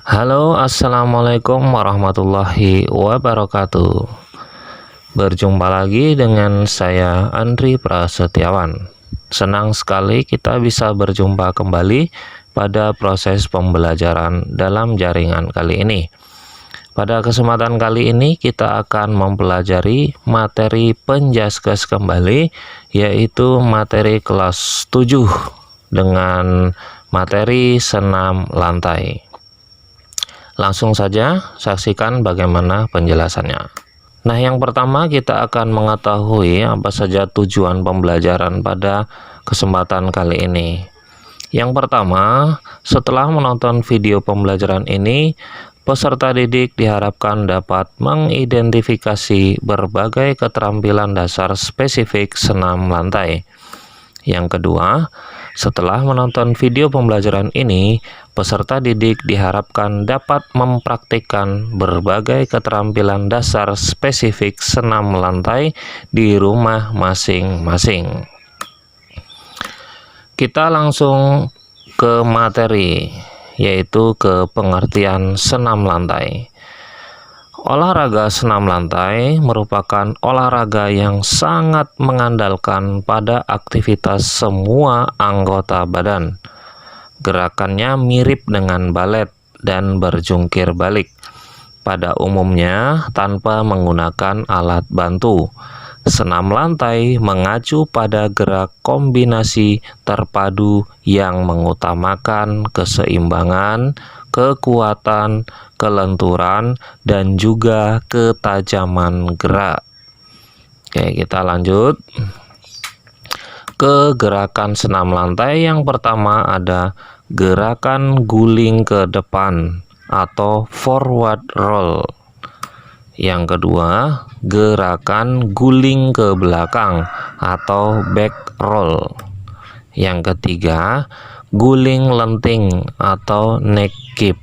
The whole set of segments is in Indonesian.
Halo, assalamualaikum warahmatullahi wabarakatuh. Berjumpa lagi dengan saya Andri Prasetyawan. Senang sekali kita bisa berjumpa kembali pada proses pembelajaran dalam jaringan kali ini. Pada kesempatan kali ini kita akan mempelajari materi penjaskes kembali, yaitu materi kelas 7 dengan materi senam lantai. Langsung saja saksikan bagaimana penjelasannya. Nah, yang pertama kita akan mengetahui apa saja tujuan pembelajaran pada kesempatan kali ini. Yang pertama, setelah menonton video pembelajaran ini, peserta didik diharapkan dapat mengidentifikasi berbagai keterampilan dasar spesifik senam lantai. Yang kedua, setelah menonton video pembelajaran ini, peserta didik diharapkan dapat mempraktikkan berbagai keterampilan dasar spesifik senam lantai di rumah masing-masing. Kita langsung ke materi, yaitu ke pengertian senam lantai. Olahraga senam lantai merupakan olahraga yang sangat mengandalkan pada aktivitas semua anggota badan. Gerakannya mirip dengan balet dan berjungkir balik, pada umumnya tanpa menggunakan alat bantu. Senam lantai mengacu pada gerak kombinasi terpadu yang mengutamakan keseimbangan, kekuatan, kelenturan, dan juga ketajaman gerak. Oke, kita lanjut ke gerakan senam lantai. Yang pertama ada gerakan guling ke depan atau forward roll. Yang kedua, gerakan guling ke belakang atau back roll. Yang ketiga, guling lenting atau neck kip.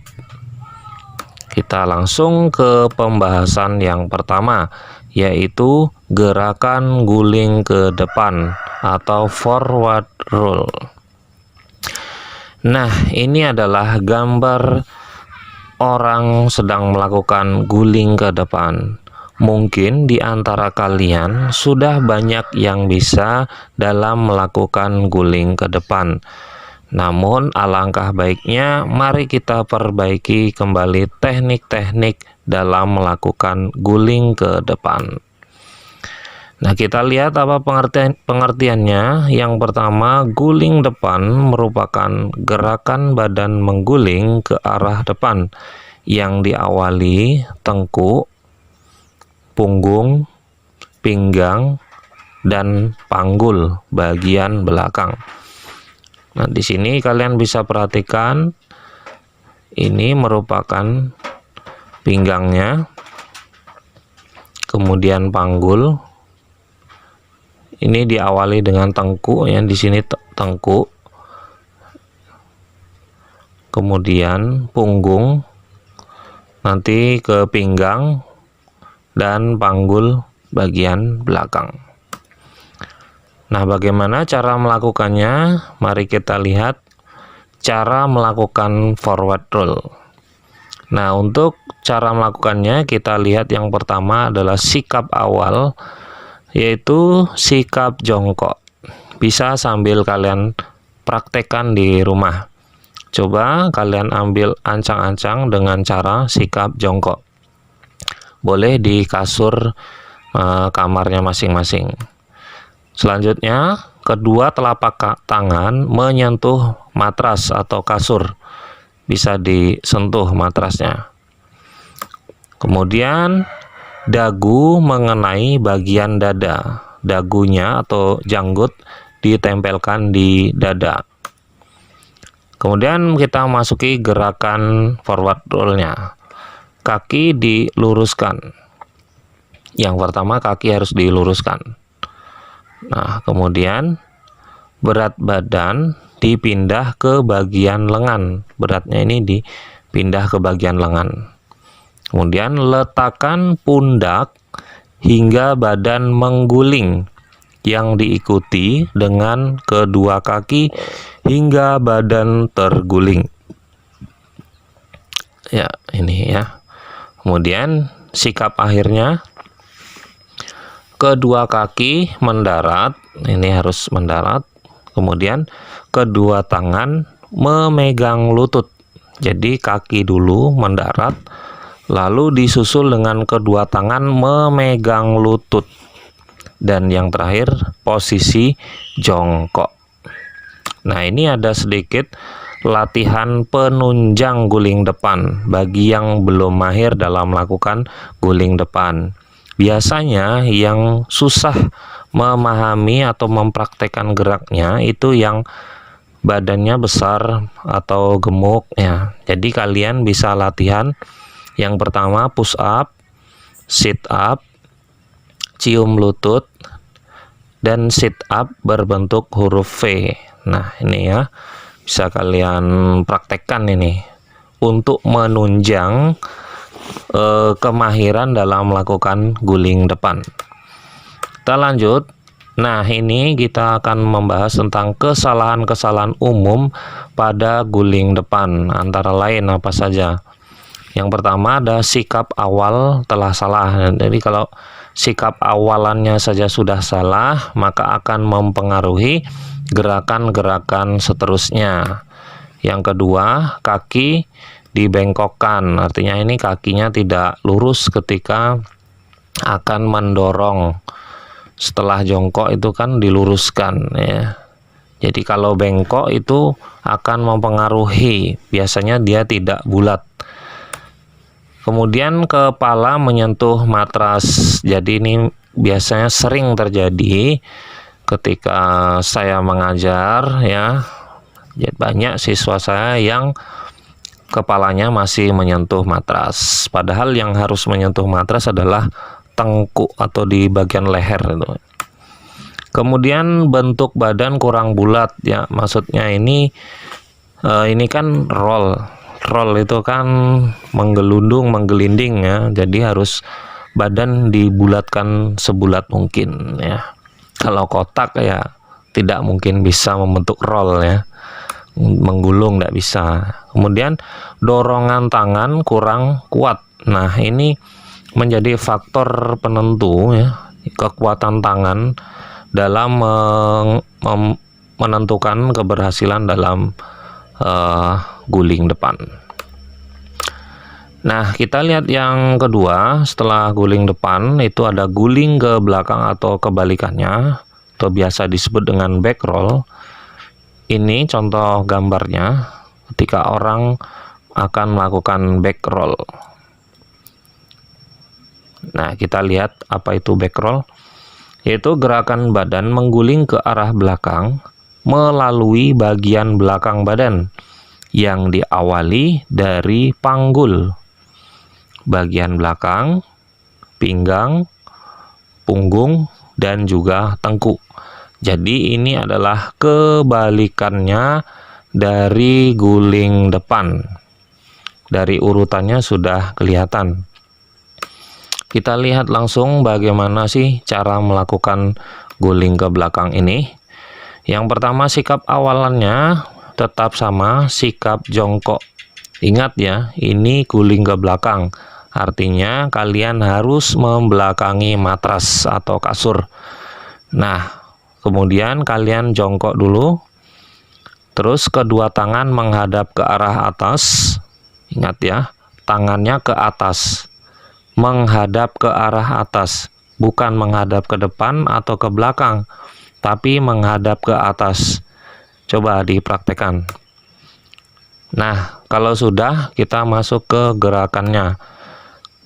Kita langsung ke pembahasan yang pertama, yaitu gerakan guling ke depan atau forward roll. Nah, ini adalah gambar orang sedang melakukan guling ke depan. Mungkin di antara kalian sudah banyak yang bisa dalam melakukan guling ke depan. Namun alangkah baiknya mari kita perbaiki kembali teknik-teknik dalam melakukan guling ke depan. Nah, kita lihat apa pengertiannya. Yang pertama, guling depan merupakan gerakan badan mengguling ke arah depan yang diawali tengkuk, punggung, pinggang, dan panggul bagian belakang. Nah, di sini kalian bisa perhatikan ini merupakan pinggangnya, kemudian panggul. Ini diawali dengan tengkuk ya, di sini tengkuk, kemudian punggung, nanti ke pinggang dan panggul bagian belakang. Nah, bagaimana cara melakukannya? Mari kita lihat cara melakukan forward roll. Nah, untuk cara melakukannya kita lihat yang pertama adalah sikap awal, yaitu sikap jongkok. Bisa sambil kalian praktekkan di rumah. Coba kalian ambil ancang-ancang dengan cara sikap jongkok. Boleh di kasur kamarnya masing-masing. Selanjutnya, kedua telapak tangan menyentuh matras atau kasur. Bisa disentuh matrasnya. Kemudian dagu mengenai bagian dada. Dagunya atau janggut ditempelkan di dada. Kemudian kita masuki gerakan forward roll-nya. Kaki diluruskan. Yang pertama, kaki harus diluruskan. Nah, kemudian berat badan dipindah ke bagian lengan. Beratnya ini dipindah ke bagian lengan. Kemudian letakkan pundak hingga badan mengguling, yang diikuti dengan kedua kaki hingga badan terguling. Ya, ini ya. Kemudian sikap akhirnya, kedua kaki mendarat, ini harus mendarat. Kemudian kedua tangan memegang lutut. Jadi kaki dulu mendarat, lalu disusul dengan kedua tangan memegang lutut. Dan yang terakhir posisi jongkok. Nah, ini ada sedikit latihan penunjang guling depan bagi yang belum mahir dalam melakukan guling depan. Biasanya yang susah memahami atau mempraktekkan geraknya itu yang badannya besar atau gemuk ya. Jadi kalian bisa latihan yang pertama push up, sit up, cium lutut, dan sit up berbentuk huruf V. Nah, ini ya. Bisa kalian praktekkan ini untuk menunjang kemahiran dalam melakukan guling depan. Kita lanjut. Nah, ini kita akan membahas tentang kesalahan-kesalahan umum pada guling depan. Antara lain apa saja? Yang pertama ada sikap awal telah salah. Jadi kalau sikap awalannya saja sudah salah, maka akan mempengaruhi gerakan-gerakan seterusnya. Yang kedua, kaki dibengkokkan, artinya ini kakinya tidak lurus ketika akan mendorong. Setelah jongkok itu kan diluruskan ya. Jadi kalau bengkok itu akan mempengaruhi, biasanya dia tidak bulat. Kemudian kepala menyentuh matras. Jadi ini biasanya sering terjadi ketika saya mengajar ya. Jadi banyak siswa saya yang kepalanya masih menyentuh matras, padahal yang harus menyentuh matras adalah tengkuk atau di bagian leher itu. Kemudian bentuk badan kurang bulat ya, maksudnya ini kan roll itu kan menggelundung, menggelinding ya, jadi harus badan dibulatkan sebulat mungkin ya. Kalau kotak ya tidak mungkin bisa membentuk roll ya, menggulung tidak bisa. Kemudian dorongan tangan kurang kuat. Nah, ini menjadi faktor penentu ya, kekuatan tangan dalam menentukan keberhasilan dalam guling depan. Nah, kita lihat yang kedua. Setelah guling depan itu ada guling ke belakang atau kebalikannya, atau biasa disebut dengan back roll. Ini contoh gambarnya ketika orang akan melakukan back roll. Nah, kita lihat apa itu back roll. Yaitu gerakan badan mengguling ke arah belakang melalui bagian belakang badan yang diawali dari panggul, bagian belakang, pinggang, punggung, dan juga tengkuk. Jadi ini adalah kebalikannya dari guling depan. Dari urutannya sudah kelihatan. Kita lihat langsung bagaimana sih cara melakukan guling ke belakang ini. Yang pertama, sikap awalannya tetap sama, sikap jongkok. Ingat ya, ini guling ke belakang. Artinya kalian harus membelakangi matras atau kasur. Nah, kemudian kalian jongkok dulu. Terus kedua tangan menghadap ke arah atas. Ingat ya, tangannya ke atas. Menghadap ke arah atas. Bukan menghadap ke depan atau ke belakang, tapi menghadap ke atas. Coba dipraktekkan. Nah, kalau sudah, kita masuk ke gerakannya.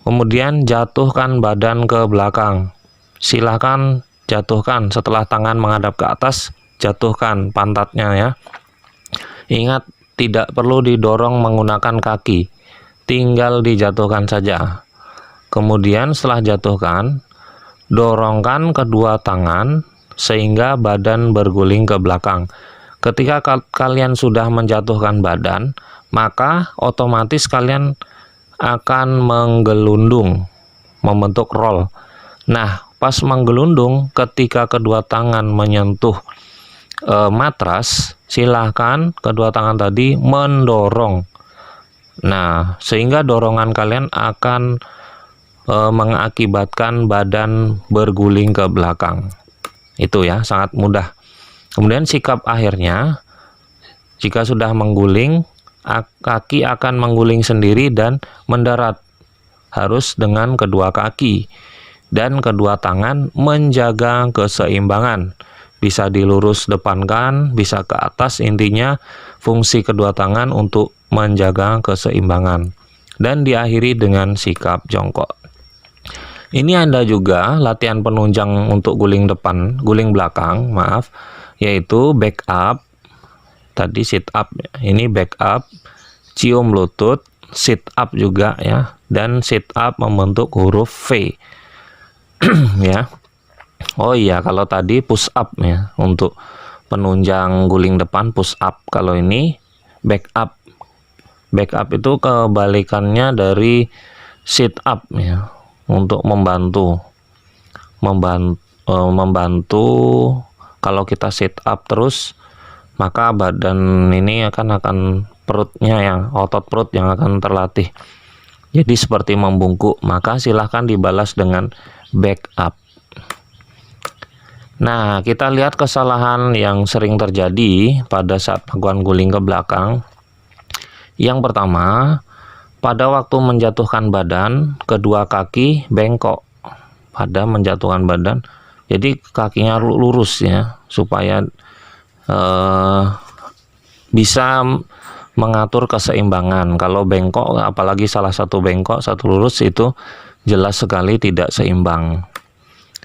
Kemudian jatuhkan badan ke belakang. Silahkan jatuhkan setelah tangan menghadap ke atas, jatuhkan pantatnya ya. Ingat, tidak perlu didorong menggunakan kaki, tinggal dijatuhkan saja. Kemudian setelah jatuhkan, dorongkan kedua tangan sehingga badan berguling ke belakang. Ketika kalian sudah menjatuhkan badan, maka otomatis kalian akan menggelundung, membentuk roll. Nah, pas menggelundung, ketika kedua tangan menyentuh matras, silahkan kedua tangan tadi mendorong Nah, sehingga dorongan kalian akan mengakibatkan badan berguling ke belakang. Itu ya, sangat mudah. Kemudian sikap akhirnya, jika sudah mengguling, kaki akan mengguling sendiri dan mendarat. Harus dengan kedua kaki dan kedua tangan menjaga keseimbangan. Bisa dilurus depankan, bisa ke atas, intinya fungsi kedua tangan untuk menjaga keseimbangan. Dan diakhiri dengan sikap jongkok. Ini ada juga latihan penunjang untuk guling belakang, yaitu back up. Tadi sit up, ini back up, cium lutut, sit up juga ya, dan sit up membentuk huruf V. Ya. Oh iya, kalau tadi push up ya, untuk penunjang guling depan push up. Kalau ini back up. Back up itu kebalikannya dari sit up ya, untuk membantu kalau kita sit up terus, maka badan ini akan perutnya yang otot perut yang akan terlatih, jadi seperti membungkuk. Maka silahkan dibalas dengan back up. Nah, kita lihat kesalahan yang sering terjadi pada saat melakukan guling ke belakang. Yang pertama, pada waktu menjatuhkan badan, kedua kaki bengkok pada menjatuhkan badan. Jadi kakinya lurus ya, supaya bisa mengatur keseimbangan. Kalau bengkok, apalagi salah satu bengkok, satu lurus, itu jelas sekali tidak seimbang.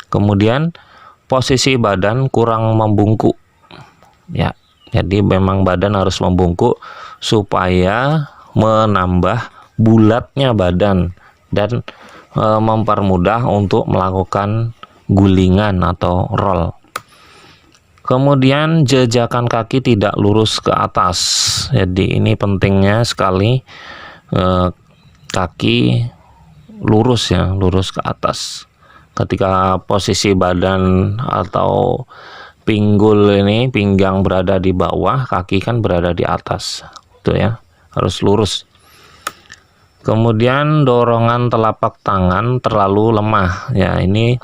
Kemudian posisi badan kurang membungkuk. Ya, jadi memang badan harus membungkuk supaya menambah bulatnya badan dan mempermudah untuk melakukan gulingan atau roll. Kemudian jejakan kaki tidak lurus ke atas. Jadi ini pentingnya sekali, kaki lurus ya, lurus ke atas. Ketika posisi badan atau pinggang berada di bawah, kaki kan berada di atas. Itu ya, harus lurus. Kemudian dorongan telapak tangan terlalu lemah. Ya, ini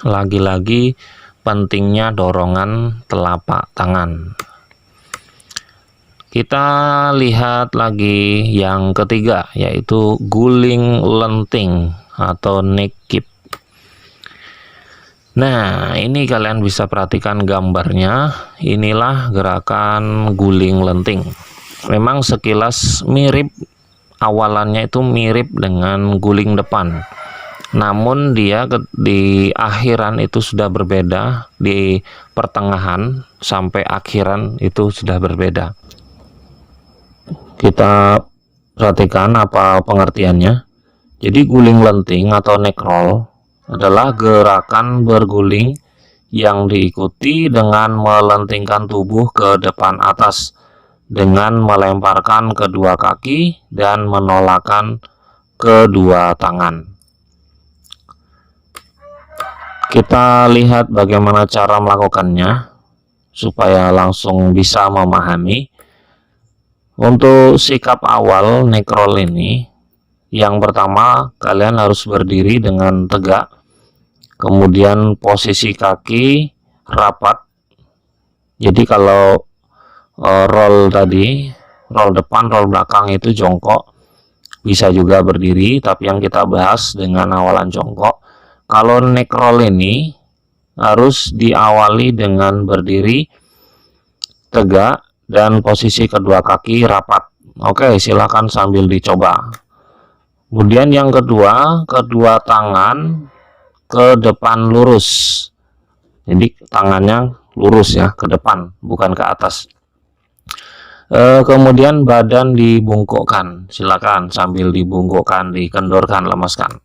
lagi-lagi pentingnya dorongan telapak tangan. Kita lihat lagi yang ketiga, yaitu guling lenting atau neck kick. Nah, ini kalian bisa perhatikan gambarnya. Inilah gerakan guling lenting. Memang sekilas mirip, awalannya itu mirip dengan guling depan. Namun dia di akhiran itu sudah berbeda, di pertengahan sampai akhiran itu sudah berbeda. Kita perhatikan apa pengertiannya. Jadi guling lenting atau neck roll adalah gerakan berguling yang diikuti dengan melentingkan tubuh ke depan atas dengan melemparkan kedua kaki dan menolakkan kedua tangan. Kita lihat bagaimana cara melakukannya supaya langsung bisa memahami. Untuk sikap awal neck roll ini, yang pertama kalian harus berdiri dengan tegak. Kemudian posisi kaki rapat. Jadi kalau roll tadi, roll depan, roll belakang itu jongkok, bisa juga berdiri, tapi yang kita bahas dengan awalan jongkok. Kalau neck roll ini harus diawali dengan berdiri tegak dan posisi kedua kaki rapat. Oke, silakan sambil dicoba. Kemudian yang kedua, kedua tangan ke depan lurus. Jadi tangannya lurus ya, ke depan, bukan ke atas. Kemudian badan dibungkukkan. Silakan sambil dibungkukkan, dikendorkan, lemaskan.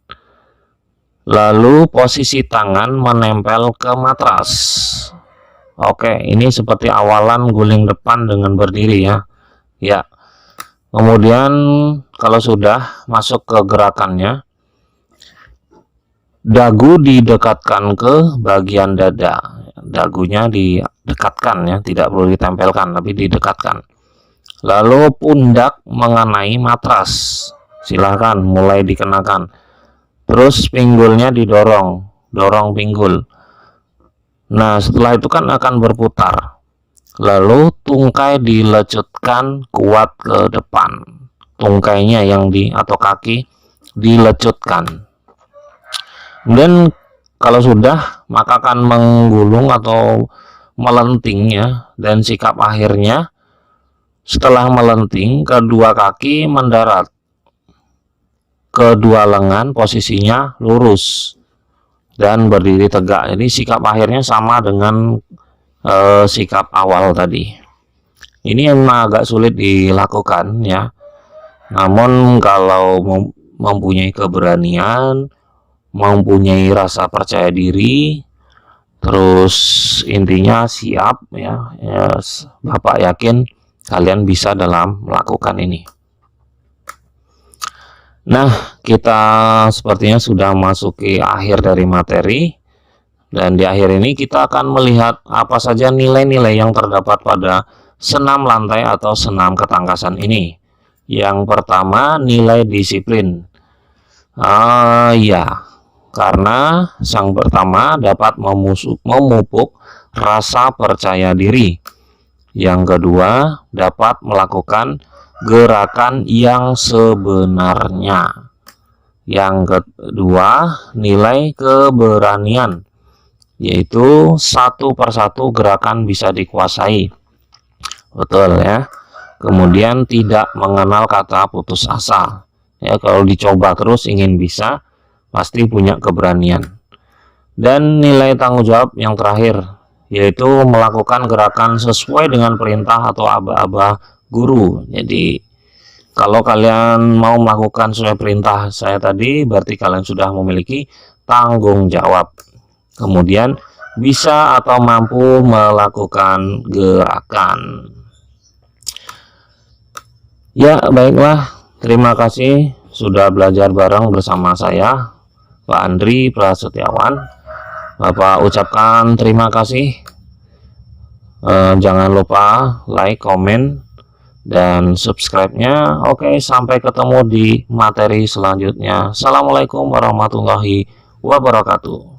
Lalu posisi tangan menempel ke matras. Oke, ini seperti awalan guling depan dengan berdiri ya. Ya. Kemudian kalau sudah masuk ke gerakannya, dagu didekatkan ke bagian dada. Dagunya didekatkan ya, tidak perlu ditempelkan tapi didekatkan. Lalu pundak mengenai matras, silahkan mulai dikenakan. Terus pinggulnya didorong, dorong pinggul. Nah, setelah itu kan akan berputar. Lalu tungkai dilecutkan kuat ke depan. Tungkainya atau kaki dilecutkan. Kemudian kalau sudah, maka akan menggulung atau melenting ya, dan sikap akhirnya setelah melenting, kedua kaki mendarat, kedua lengan posisinya lurus dan berdiri tegak. Jadi sikap akhirnya sama dengan sikap awal tadi. Ini yang agak sulit dilakukan ya. Namun kalau mempunyai keberanian, mempunyai rasa percaya diri, terus intinya siap ya, Bapak yakin kalian bisa dalam melakukan ini. Nah, kita sepertinya sudah masuki akhir dari materi, dan di akhir ini kita akan melihat apa saja nilai-nilai yang terdapat pada senam lantai atau senam ketangkasan ini. Yang pertama, nilai disiplin. Ya, karena sang pertama dapat memupuk rasa percaya diri. Yang kedua, dapat melakukan gerakan yang sebenarnya. Yang kedua, nilai keberanian, yaitu satu persatu gerakan bisa dikuasai. Betul ya. Kemudian tidak mengenal kata putus asa. Ya, kalau dicoba terus ingin bisa, pasti punya keberanian. Dan nilai tanggung jawab yang terakhir, yaitu melakukan gerakan sesuai dengan perintah atau aba-aba guru. Jadi kalau kalian mau melakukan sesuai perintah saya tadi, berarti kalian sudah memiliki tanggung jawab. Kemudian bisa atau mampu melakukan gerakan. Ya, baiklah. Terima kasih sudah belajar bareng bersama saya, Pak Andri Prasetyawan. Bapak ucapkan terima kasih. Jangan lupa like, komen, dan subscribe-nya. Oke, sampai ketemu di materi selanjutnya. Assalamualaikum warahmatullahi wabarakatuh.